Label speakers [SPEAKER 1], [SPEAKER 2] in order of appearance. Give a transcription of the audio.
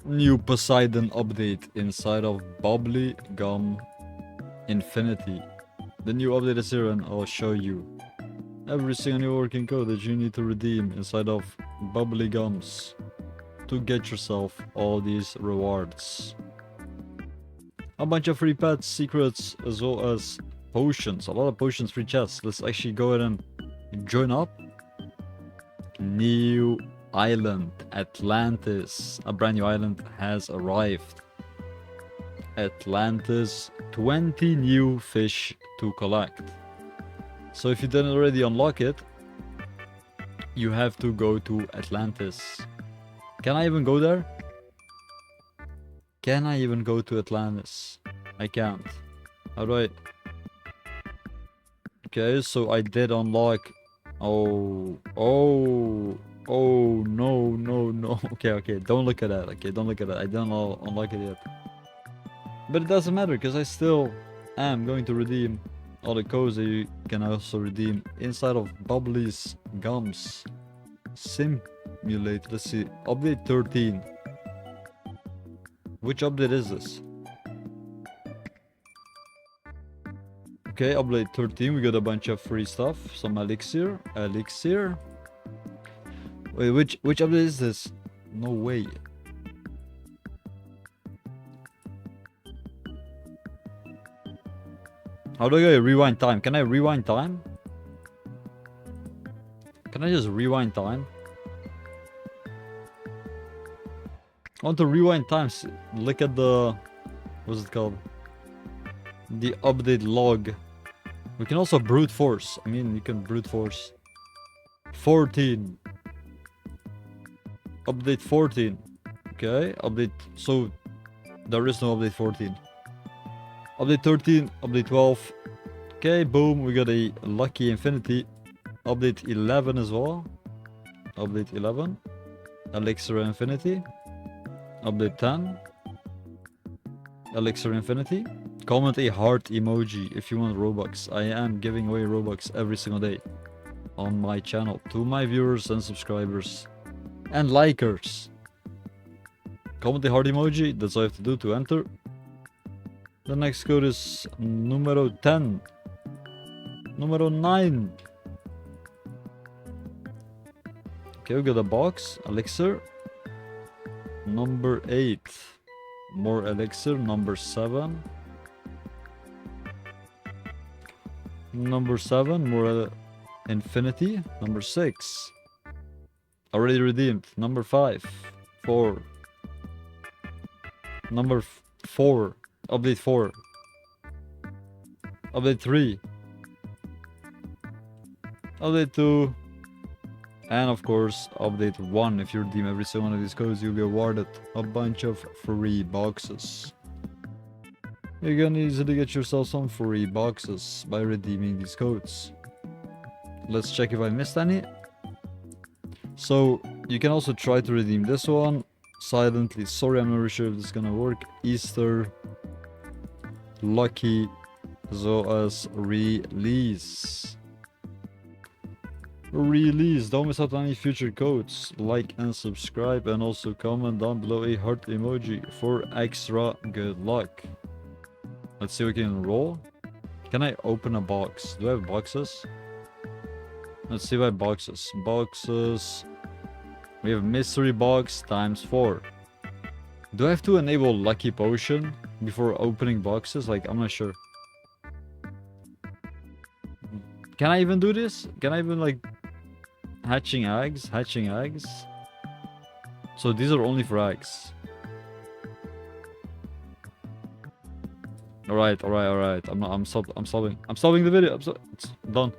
[SPEAKER 1] New Poseidon update inside of Bubbly Gum Infinity. The new update is here and I'll show you every single new working code that you need to redeem inside of Bubbly Gums to get yourself all these rewards. A bunch of free pets, secrets, as well as potions. A lot of potions, free chests. Let's actually go ahead and join up. New island, Atlantis. A brand new island has arrived. Atlantis, 20 new fish to collect. So if you didn't already unlock it, you have to go to Atlantis. Can I even go there? Can I even go to Atlantis? I can't. How do I... Okay, so I did unlock... Oh, no. Okay, don't look at that. Okay, don't look at that. I didn't unlock it yet. But it doesn't matter, because I still am going to redeem all the codes that you can also redeem inside of Bubbly's Gums. Simulate, let's see, update 13. Which update is this? Okay, update 13, we got a bunch of free stuff. Some elixir. Wait, which update is this? No way. How do I go rewind time? Can I rewind time? Can I just rewind time? I want to rewind times. Look at the... What's it called? The update log. We can also brute force. I mean, you can brute force. 14. Update 14. Okay, update... So, there is no update 14. Update 13, update 12. Okay, boom, we got a lucky infinity. Update 11 as well. Update 11. Elixir infinity. Update 10. Elixir infinity. Comment a heart emoji if you want Robux. I am giving away Robux every single day on my channel to my viewers and subscribers and likers. Comment the heart emoji, that's all you have to do to enter. The next code is numero 10. Numero 9. Okay, we got a box, elixir. Number 8. More elixir, number 7. Number 7, more infinity. Number 6. Already redeemed. Number 5. 4. Number 4. Update 4. Update 3. Update 2. And of course, update 1. If you redeem every single one of these codes, you'll be awarded a bunch of free boxes. You can easily get yourself some free boxes by redeeming these codes. Let's check if I missed any. So, you can also try to redeem this one silently. Sorry, I'm not really sure if this is gonna work. Easter, lucky, as well as release. Don't miss out on any future codes. Like and subscribe, and also comment down below a heart emoji for extra good luck. Let's see if we can enroll. Can I open a box? Do I have boxes? Let's see if I have boxes. Boxes. We have mystery box times 4. Do I have to enable lucky potion before opening boxes? Like, I'm not sure. Can I even do this? Can I even like hatching eggs? So these are only for eggs. Alright. I'm solving the video. It's done.